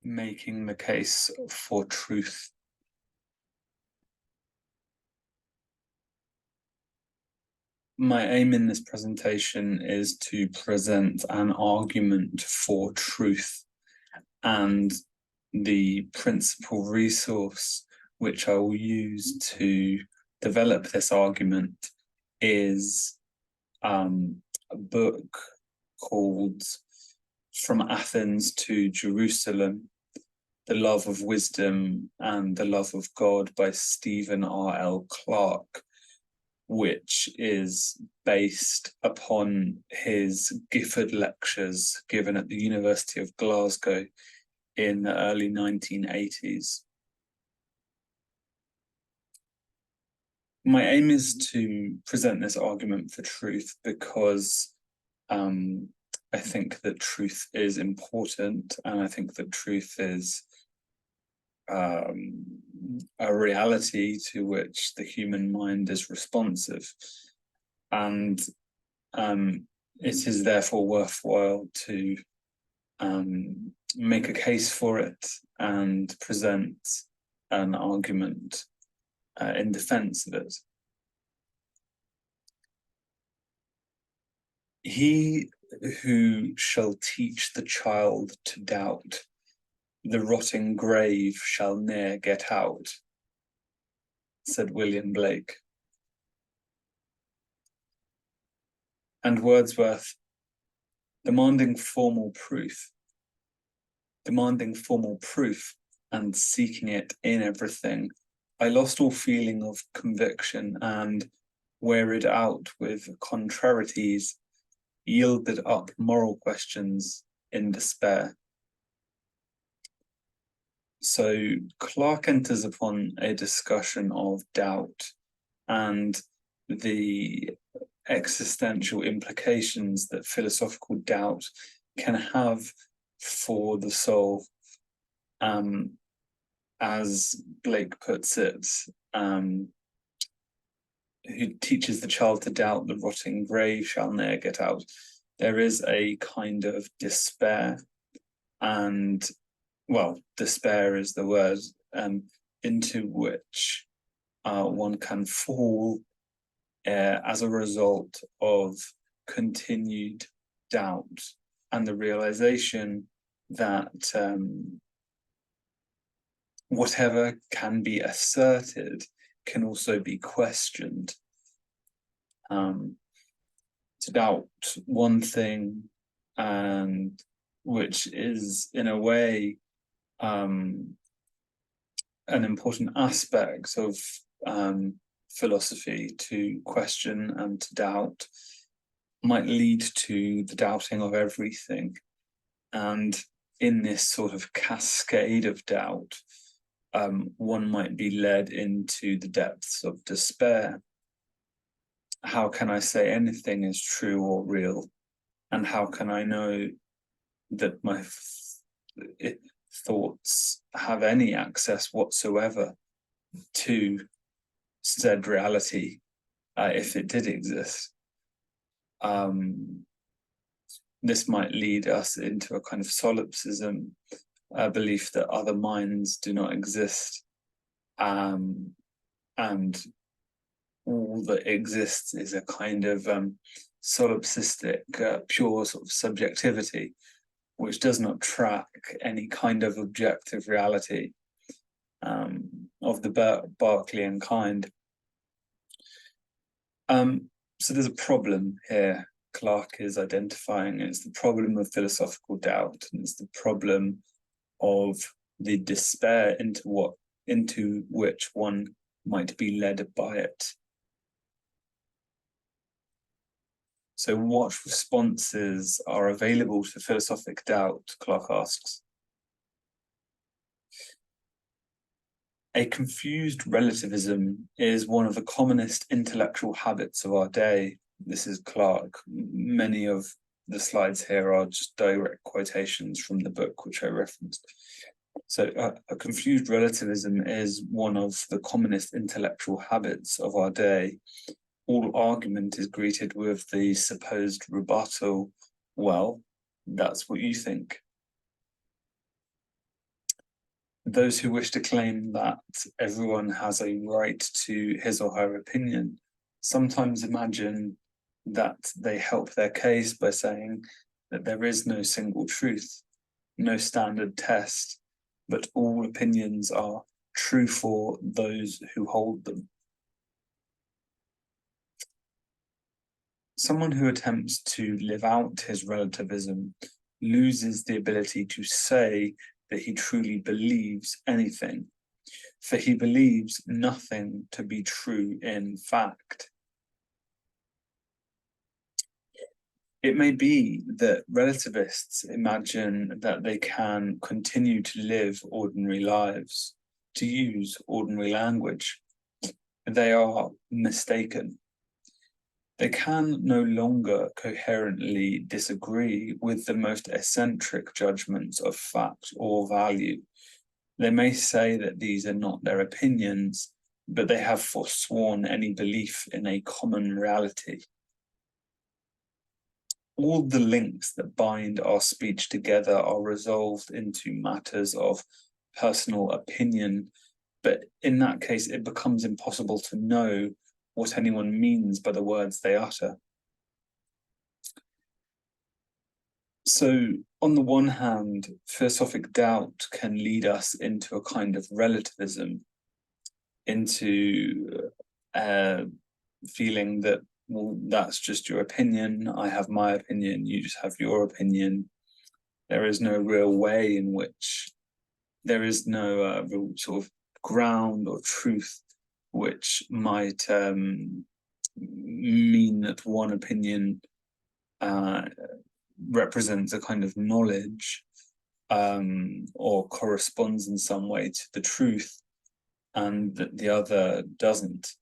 making the case for truth. My aim in this presentation is to present an argument for truth, and the principal resource which I will use to develop this argument is a book called From Athens to Jerusalem, The Love of Wisdom and the Love of God by Stephen R.L. Clarke, which is based upon his Gifford lectures given at the University of Glasgow in the early 1980s. My aim is to present this argument for truth because I think that truth is important, and I think that truth is a reality to which the human mind is responsive, and it is therefore worthwhile to make a case for it and present an argument in defense of it. He who shall teach the child to doubt, the rotting grave shall ne'er get out, said William Blake. And Wordsworth, demanding formal proof and seeking it in everything, I lost all feeling of conviction and, wearied out with contrarieties, yielded up moral questions in despair. So Clarke enters upon a discussion of doubt and the existential implications that philosophical doubt can have for the soul. As Blake puts it, who teaches the child to doubt, the rotting grave shall ne'er get out. There is a kind of despair, and, well, despair is the word, into which one can fall as a result of continued doubt and the realization that whatever can be asserted can also be questioned. To doubt one thing, and which is in a way an important aspect of philosophy, to question and to doubt, might lead to the doubting of everything. And in this sort of cascade of doubt, one might be led into the depths of despair. How can I say anything is true or real? And how can I know that my thoughts have any access whatsoever to said reality, if it did exist? This might lead us into a kind of solipsism, a belief that other minds do not exist, and all that exists is a kind of solipsistic, pure sort of subjectivity, which does not track any kind of objective reality of the Berkeleyan kind. So there's a problem here Clarke is identifying. It's the problem of philosophical doubt, and it's the problem of the despair into which one might be led by it. So what responses are available to philosophic doubt, Clarke asks. A confused relativism is one of the commonest intellectual habits of our day. This is Clarke. Many of the slides here are just direct quotations from the book which I referenced. So a confused relativism is one of the commonest intellectual habits of our day. All argument is greeted with the supposed rebuttal, well, that's what you think. Those who wish to claim that everyone has a right to his or her opinion sometimes imagine that they help their case by saying that there is no single truth, no standard test, but all opinions are true for those who hold them. Someone who attempts to live out his relativism loses the ability to say that he truly believes anything, for he believes nothing to be true in fact. It may be that relativists imagine that they can continue to live ordinary lives, to use ordinary language. They are mistaken. They can no longer coherently disagree with the most eccentric judgments of fact or value. They may say that these are not their opinions, but they have forsworn any belief in a common reality. All the links that bind our speech together are resolved into matters of personal opinion, but in that case, it becomes impossible to know what anyone means by the words they utter. So, on the one hand, philosophic doubt can lead us into a kind of relativism, into feeling that, well, that's just your opinion, I have my opinion, you just have your opinion. There is no real way in which, there is no real sort of ground or truth which might mean that one opinion represents a kind of knowledge or corresponds in some way to the truth, and that the other doesn't.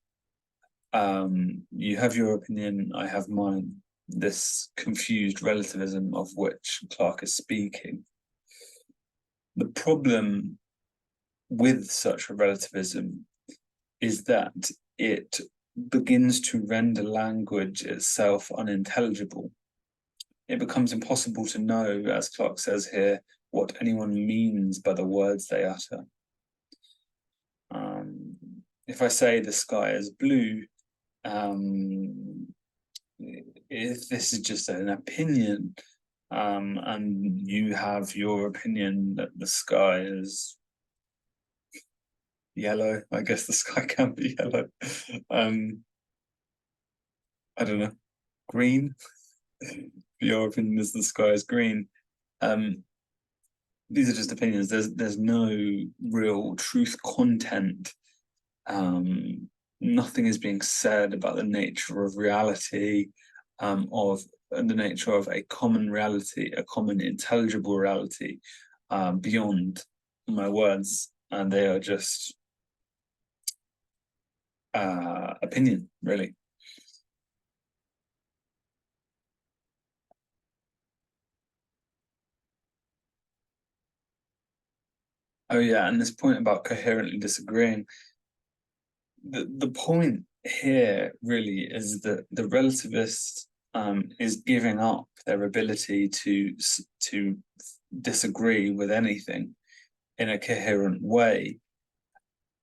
You have your opinion, I have mine. This confused relativism of which Clarke is speaking. The problem with such a relativism is that it begins to render language itself unintelligible. It becomes impossible to know, as Clarke says here, what anyone means by the words they utter. If I say the sky is blue, if this is just an opinion, and you have your opinion that the sky is yellow, I guess the sky can be yellow. I don't know, green. Your opinion is the sky is green. These are just opinions. There's no real truth content. Nothing is being said about the nature of reality, of the nature of a common reality, a common intelligible reality, beyond my words, and they are just opinion, really. Oh yeah, and this point about coherently disagreeing, the point here really is that the relativist is giving up their ability to disagree with anything in a coherent way,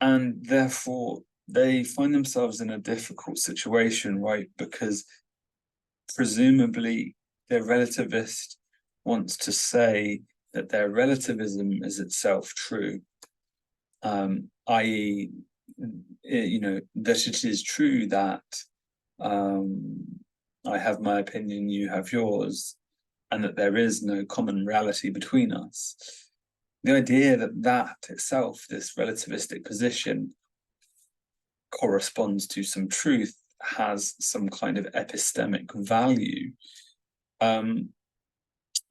and therefore they find themselves in a difficult situation, right? Because presumably the relativist wants to say that their relativism is itself true, i.e., that it is true that I have my opinion, you have yours, and that there is no common reality between us. The idea that itself, this relativistic position, corresponds to some truth, has some kind of epistemic value,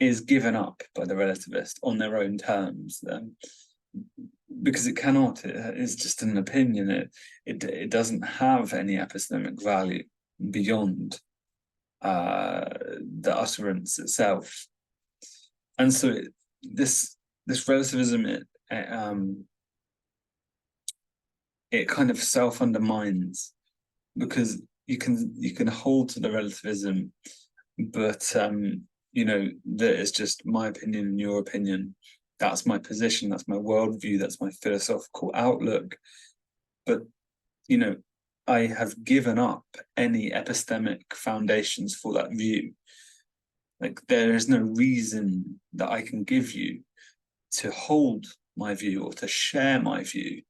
is given up by the relativist on their own terms, because it cannot. It is just an opinion. It doesn't have any epistemic value beyond the utterance itself, and so this relativism, it kind of self undermines, because you can hold to the relativism, but that it's just my opinion and your opinion, that's my position, that's my worldview, that's my philosophical outlook. But, you know, I have given up any epistemic foundations for that view. Like, there is no reason that I can give you to hold my view or to share my view,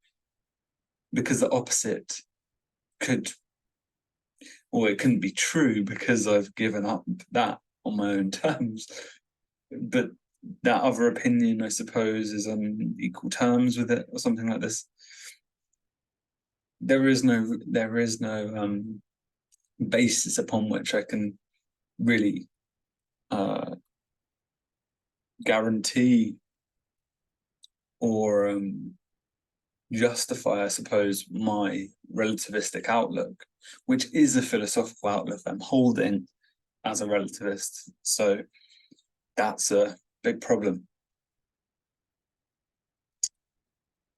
because the opposite could, or it couldn't be true, because I've given up that on my own terms. But that other opinion, I suppose, is on equal terms with it, or something like this. There is no basis upon which I can really guarantee or justify, I suppose, my relativistic outlook, which is a philosophical outlook I'm holding as a relativist. So that's a big problem.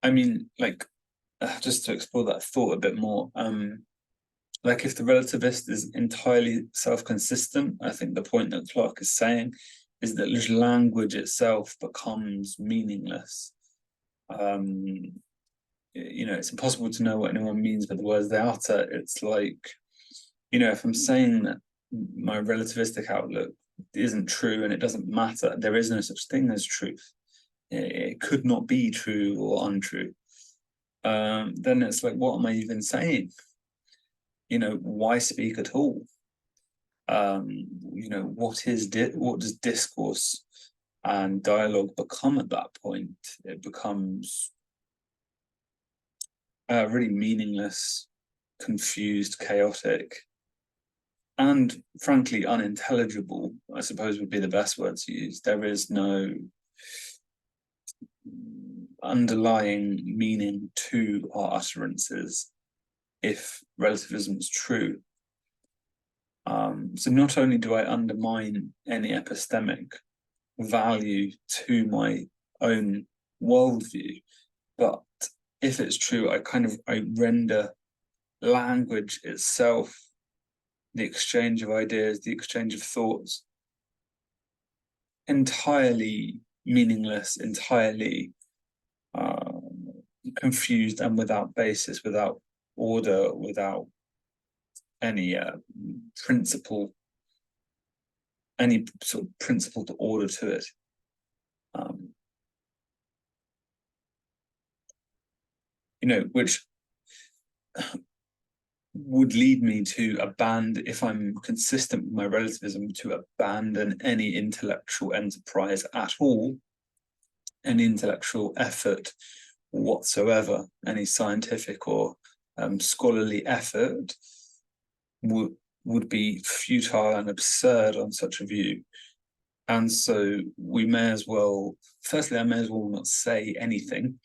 I mean, like, just to explore that thought a bit more, like, if the relativist is entirely self-consistent, I think the point that Clarke is saying is that language itself becomes meaningless. You know, it's impossible to know what anyone means by the words they utter. It's like, you know, if I'm saying that my relativistic outlook isn't true and it doesn't matter, there is no such thing as truth. It could not be true or untrue. Then it's like, what am I even saying? You know, why speak at all? You know, what does discourse and dialogue become at that point? It becomes really meaningless, confused, chaotic, and frankly unintelligible, I suppose would be the best word to use. There is no underlying meaning to our utterances if relativism is true. So not only do I undermine any epistemic value to my own worldview, but if it's true, I render language itself, the exchange of ideas, the exchange of thoughts, entirely meaningless, entirely confused and without basis, without order, without any principle, any sort of principle to order to it. You know, which would lead me to abandon, if I'm consistent with my relativism, to abandon any intellectual enterprise at all, any intellectual effort whatsoever, any scientific or scholarly effort would be futile and absurd on such a view. And so we may as well, firstly, I may as well not say anything.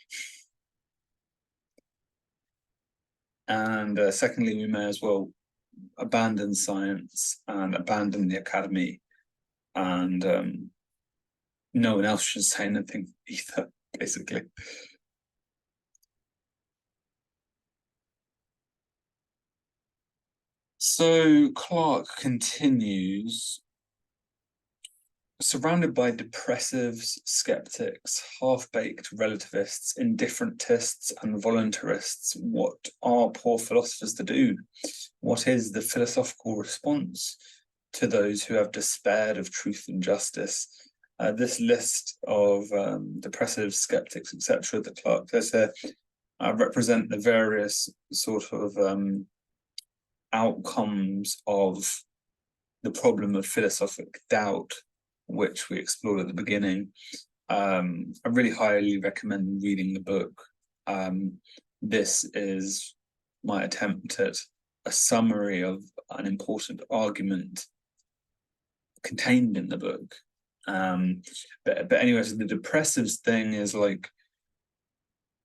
And secondly, we may as well abandon science and abandon the academy, and no one else should say anything either, basically. So Clarke continues, surrounded by depressive skeptics, half-baked relativists, indifferentists, and voluntarists, what are poor philosophers to do? What is the philosophical response to those who have despaired of truth and justice? This list of depressive skeptics, etc., that Clarke says here, represent the various sort of outcomes of the problem of philosophic doubt, which we explored at the beginning. I really highly recommend reading the book. This is my attempt at a summary of an important argument contained in the book. But anyway, so the depressives thing is like,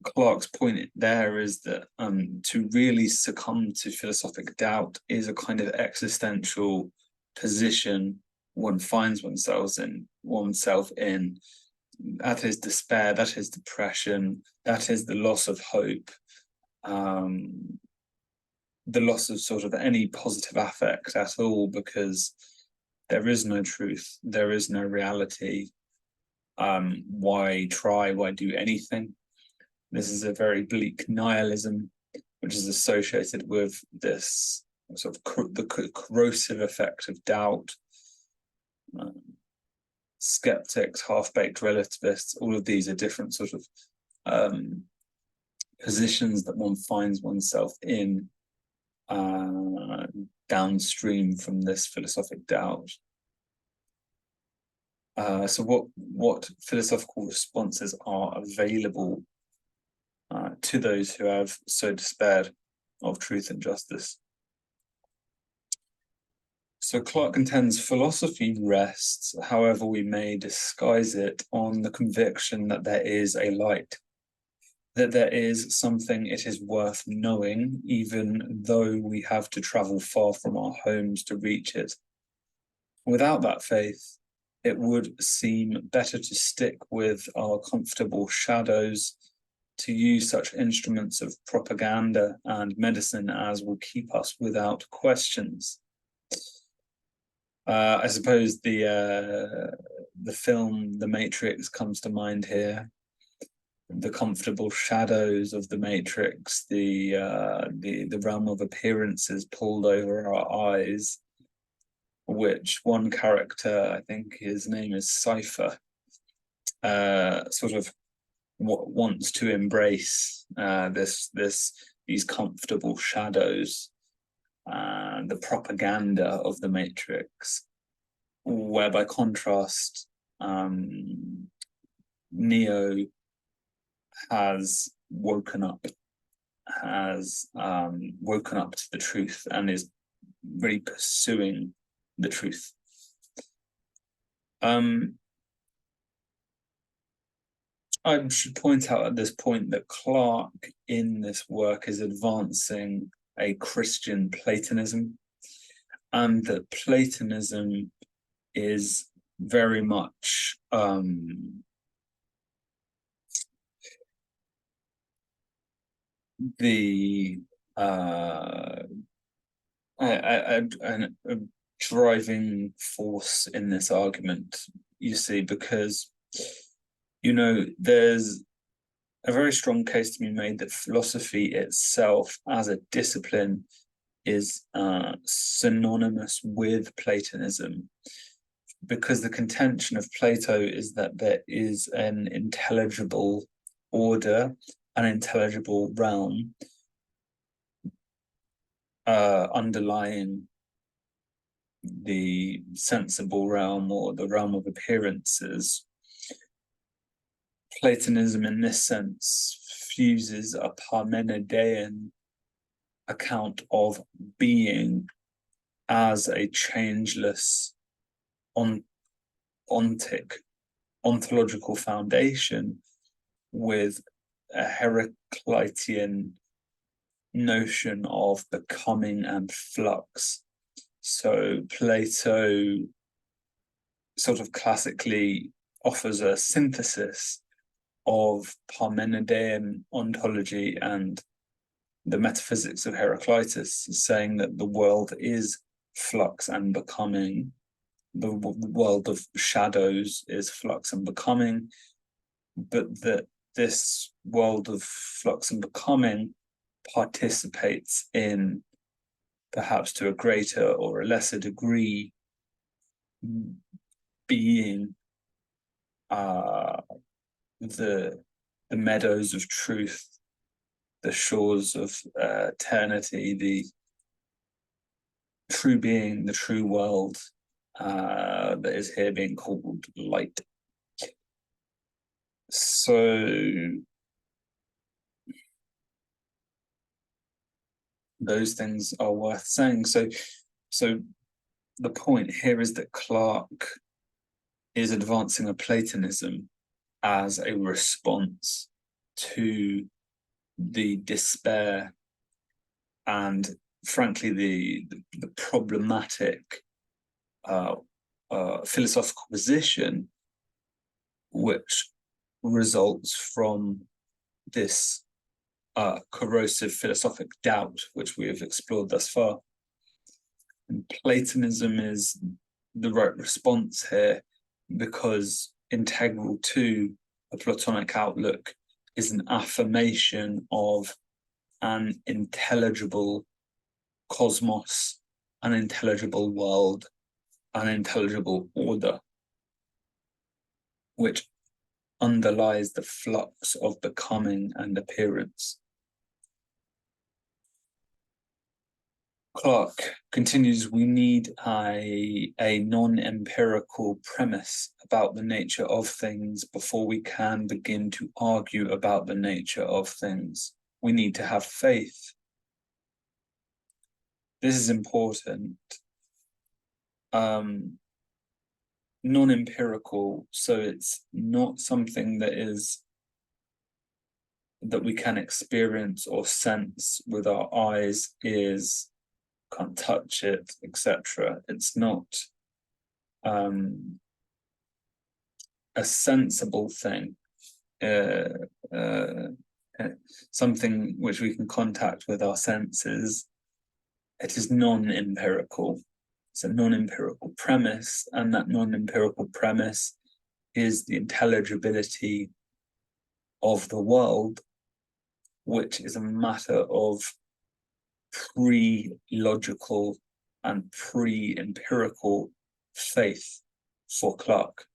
Clarke's point there is that to really succumb to philosophic doubt is a kind of existential position one finds oneself in. That is despair, that is depression, that is the loss of hope, the loss of sort of any positive affect at all, because there is no truth, there is no reality, Why try? Why do anything? This is a very bleak nihilism, which is associated with this sort of the corrosive effect of doubt. Skeptics, half-baked relativists, all of these are different sort of positions that one finds oneself in downstream from this philosophic doubt. So what philosophical responses are available to those who have so despaired of truth and justice? So Clarke contends philosophy rests, however we may disguise it, on the conviction that there is a light, that there is something it is worth knowing, even though we have to travel far from our homes to reach it. Without that faith, it would seem better to stick with our comfortable shadows, to use such instruments of propaganda and medicine as will keep us without questions. I suppose the film The Matrix comes to mind here. The comfortable shadows of the Matrix, the realm of appearances pulled over our eyes, which one character, I think his name is Cypher, sort of wants to embrace these comfortable shadows, the propaganda of the Matrix, where by contrast, Neo has woken up to the truth and is really pursuing the truth. I should point out at this point that Clarke in this work is advancing a Christian Platonism, and that Platonism is very much a driving force in this argument, you see, because, you know, there's a very strong case to be made that philosophy itself as a discipline is synonymous with Platonism, because the contention of Plato is that there is an intelligible order, an intelligible realm underlying the sensible realm or the realm of appearances. Platonism in this sense fuses a Parmenidean account of being as a changeless ontological foundation with a Heraclitean notion of becoming and flux. So Plato sort of classically offers a synthesis of Parmenidean ontology and the metaphysics of Heraclitus, saying that the world is flux and becoming, the world of shadows is flux and becoming, but that this world of flux and becoming participates in, perhaps to a greater or a lesser degree, being the meadows of truth, the shores of eternity, the true being, the true world that is here being called light. So those things are worth saying. So the point here is that Clarke is advancing a Platonism as a response to the despair and, frankly, the problematic philosophical position which results from this corrosive philosophic doubt which we have explored thus far. And Platonism is the right response here because integral to a Platonic outlook is an affirmation of an intelligible cosmos, an intelligible world, an intelligible order, which underlies the flux of becoming and appearance. Clark continues, we need a non-empirical premise about the nature of things before we can begin to argue about the nature of things. We need to have faith. This is important. Non-empirical, so it's not something that we can experience or sense with our eyes, ears, can't touch it, etc. It's not a sensible thing, something which we can contact with our senses. It is non-empirical. It's a non-empirical premise, and that non-empirical premise is the intelligibility of the world, which is a matter of pre-logical and pre-empirical faith for Clark.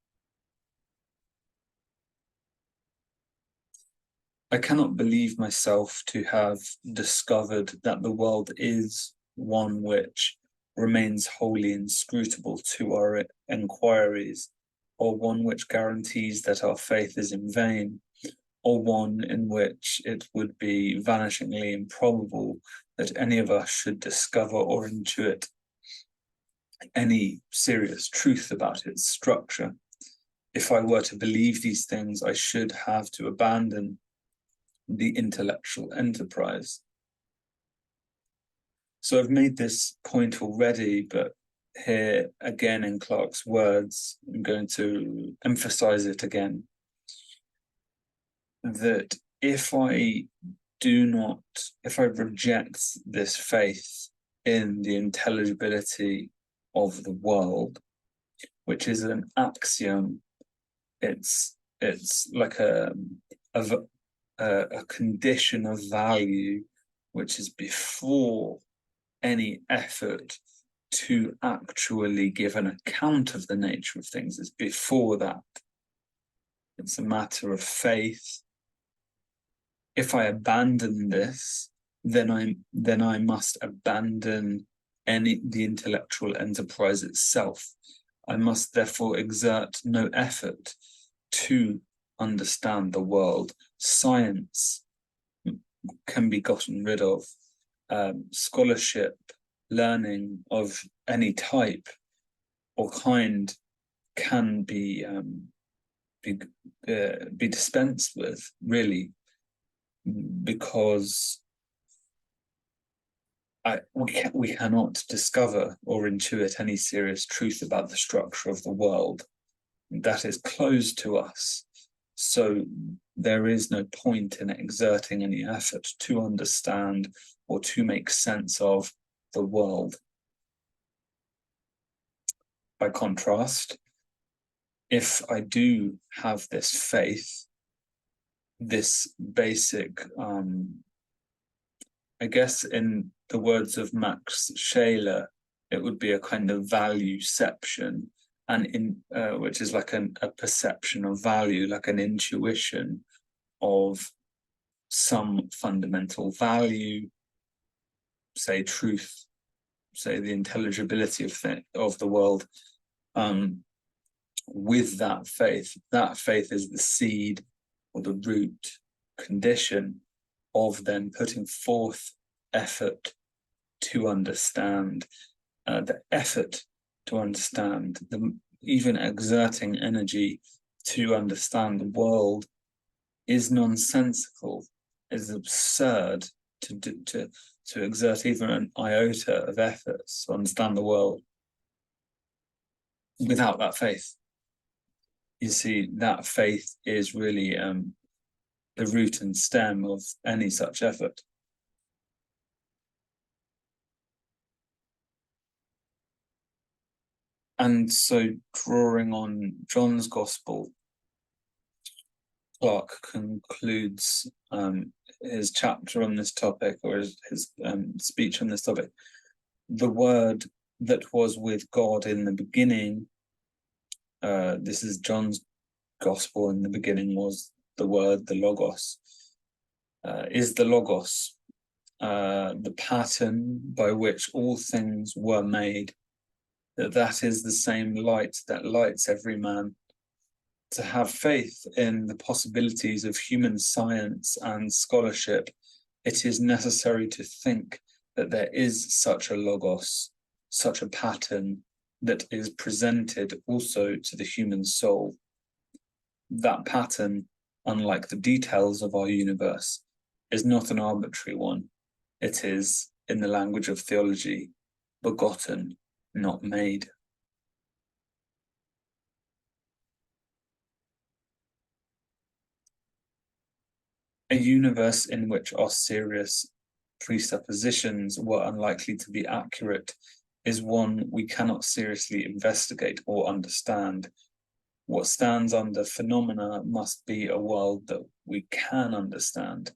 I cannot believe myself to have discovered that the world is one which remains wholly inscrutable to our inquiries, or one which guarantees that our faith is in vain, or one in which it would be vanishingly improbable that any of us should discover or intuit any serious truth about its structure. If I were to believe these things, I should have to abandon the intellectual enterprise. So I've made this point already, but here again in Clark's words, I'm going to emphasize it again, that if I reject this faith in the intelligibility of the world, which is an axiom, it's like a condition of value, which is before any effort to actually give an account of the nature of things. It's before that. It's a matter of faith. If I abandon this, then I must abandon the intellectual enterprise itself. I must therefore exert no effort to understand the world. Science can be gotten rid of. Scholarship, learning of any type or kind can be dispensed with, really, because we cannot discover or intuit any serious truth about the structure of the world. That is closed to us. So there is no point in exerting any effort to understand or to make sense of the world. By contrast, if I do have this faith, this basic, I guess in the words of Max Scheler, it would be a kind of valueception, which is like a perception of value, like an intuition of some fundamental value, say truth, say the intelligibility of the world. With that faith is the seed or the root condition of then putting forth effort to understand, the effort to understand, even exerting energy to understand the world is nonsensical, is absurd to exert even an iota of effort to understand the world without that faith. You see, that faith is really the root and stem of any such effort. And so, drawing on John's Gospel, Clarke concludes his chapter on this topic, or his speech on this topic. The word that was with God in the beginning, this is John's gospel, in the beginning was the word, the Logos, is the Logos, the pattern by which all things were made, that is the same light that lights every man. To have faith in the possibilities of human science and scholarship, it is necessary to think that there is such a Logos, such a pattern that is presented also to the human soul. That pattern, unlike the details of our universe, is not an arbitrary one. It is, in the language of theology, begotten, not made. A universe in which our serious presuppositions were unlikely to be accurate is one we cannot seriously investigate or understand. What stands under phenomena must be a world that we can understand.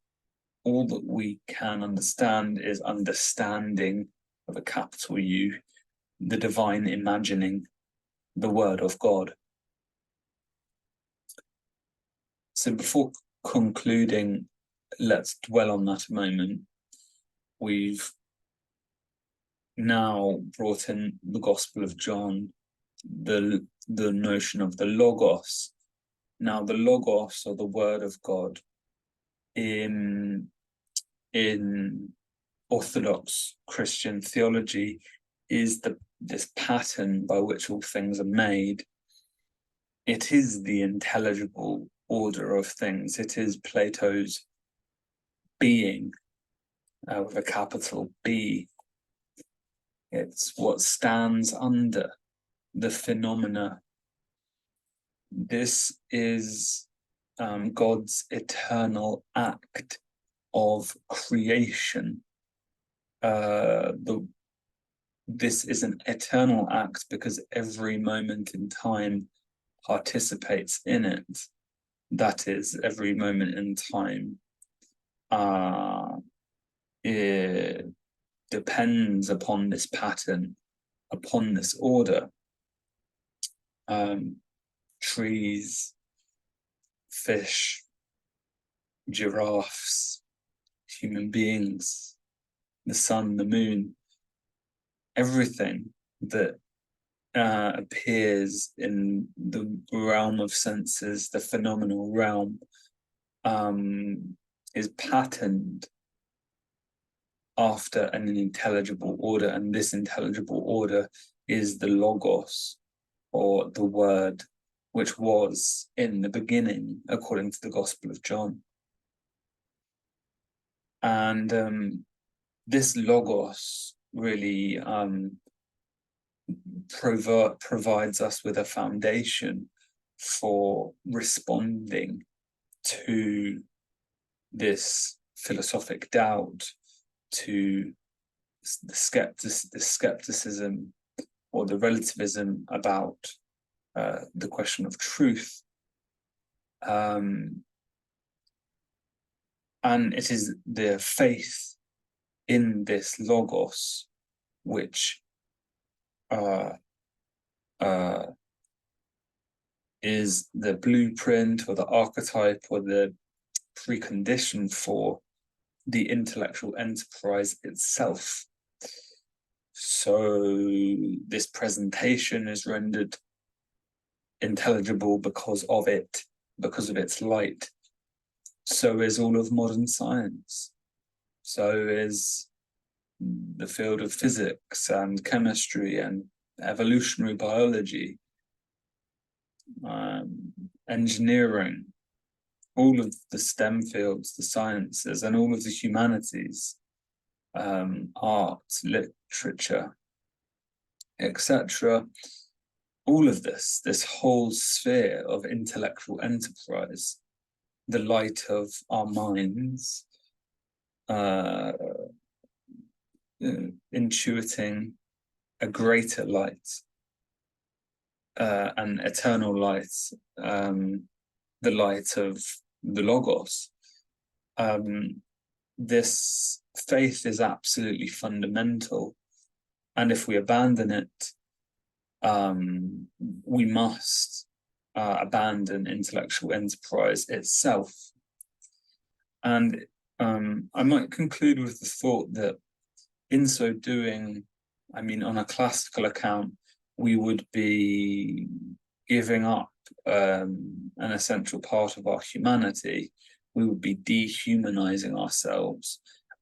All that we can understand is understanding, of a capital U, the divine imagining, the word of God. So before concluding, let's dwell on that a moment. We've now brought in the Gospel of John, the notion of the Logos. Now, the Logos, or the Word of God, in Orthodox Christian theology, is this pattern by which all things are made. It is the intelligible order of things. It is Plato's being, with a capital B. It's what stands under the phenomena. This is God's eternal act of creation. This is an eternal act because every moment in time participates in it. That is, every moment in time it depends upon this pattern, upon this order. Trees, fish, giraffes, human beings, the sun, the moon, everything that appears in the realm of senses, the phenomenal realm, is patterned after an intelligible order, and this intelligible order is the Logos, or the Word, which was in the beginning, according to the Gospel of John. And this Logos really provides us with a foundation for responding to this philosophic doubt, to the skepticism or the relativism about the question of truth. And it is the faith in this Logos which is the blueprint or the archetype or the precondition for the intellectual enterprise itself. So this presentation is rendered intelligible because of it, because of its light. So is all of modern science. So is the field of physics and chemistry and evolutionary biology, engineering, all of the STEM fields, the sciences, and all of the humanities, art, literature, etc. All of this whole sphere of intellectual enterprise, the light of our minds, intuiting a greater light, an eternal light, the light of the Logos. This faith is absolutely fundamental, and if we abandon it, we must abandon intellectual enterprise itself. And I might conclude with the thought that in so doing, I mean, on a classical account, we would be giving up an essential part of our humanity. We would be dehumanizing ourselves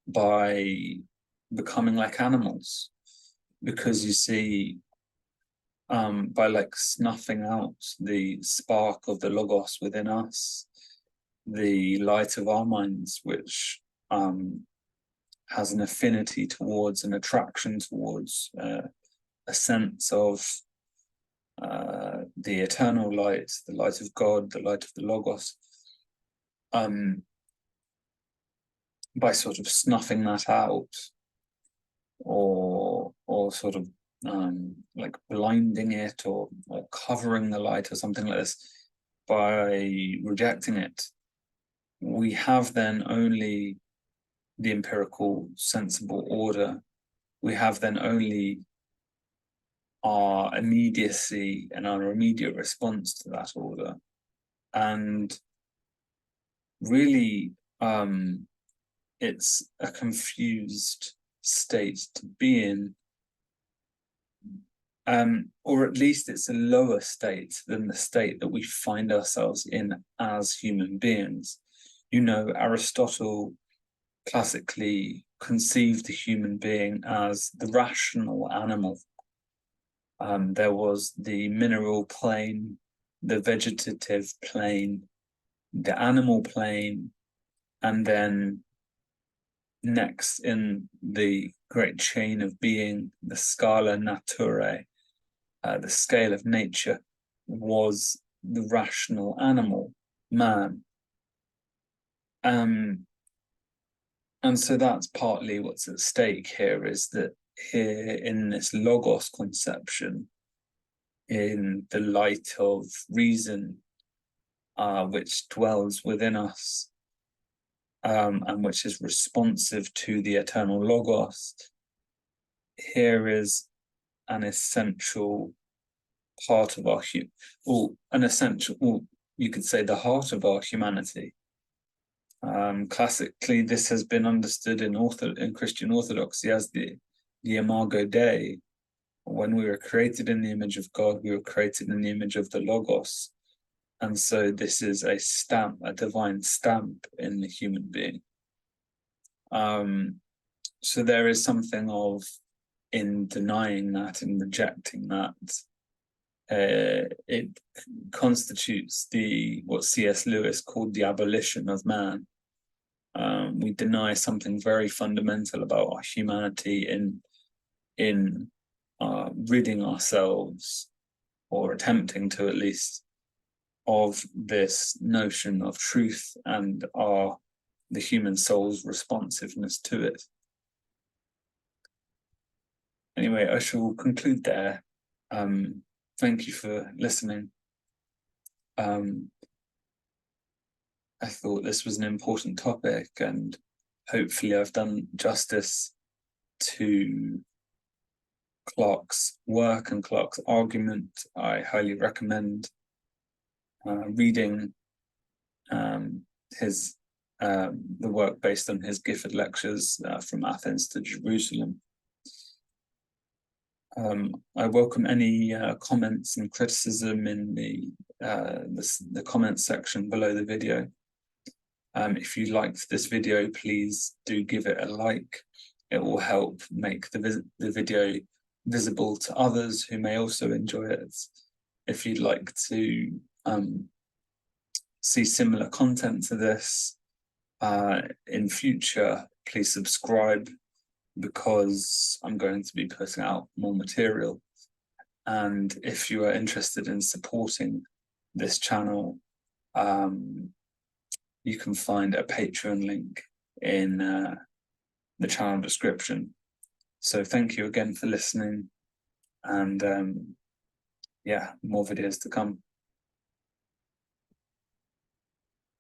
by becoming like animals. Because you see, by like snuffing out the spark of the Logos within us, the light of our minds, which has an affinity towards, an attraction towards a sense of the eternal light, the light of God, the light of the Logos, by sort of snuffing that out, or sort of like blinding it, or covering the light or something like this, by rejecting it, we have then only the empirical sensible order. We have then only our immediacy and our immediate response to that order. And really, it's a confused state to be in, or at least it's a lower state than the state that we find ourselves in as human beings. You know, Aristotle classically conceived the human being as the rational animal. There was the mineral plane, the vegetative plane, the animal plane, and then next in the great chain of being, the scala naturae, the scale of nature, was the rational animal, man. And so that's partly what's at stake here, is that here in this Logos conception, in the light of reason, which dwells within us, and which is responsive to the eternal Logos, here is an essential part of our you could say the heart of our humanity. Classically, this has been understood in Christian Orthodoxy as the Imago Dei. When we were created in the image of God, we were created in the image of the Logos. And so this is a stamp, a divine stamp in the human being. So there is something of, in denying that and rejecting that, it constitutes what C.S. Lewis called the abolition of man. We deny something very fundamental about our humanity in ridding ourselves, or attempting to at least, of this notion of truth and the human soul's responsiveness to it. Anyway, I shall conclude there. Thank you for listening. I thought this was an important topic, and hopefully I've done justice to Clarke's work and Clarke's argument. I highly recommend reading the work based on his Gifford lectures, From Athens to Jerusalem. I welcome any comments and criticism in the comments section below the video. If you liked this video, please do give it a like. It will help make the video visible to others who may also enjoy it. If you'd like to see similar content to this in future, please subscribe, because I'm going to be putting out more material. And if you are interested in supporting this channel, you can find a Patreon link in the channel description. So thank you again for listening, and yeah, more videos to come.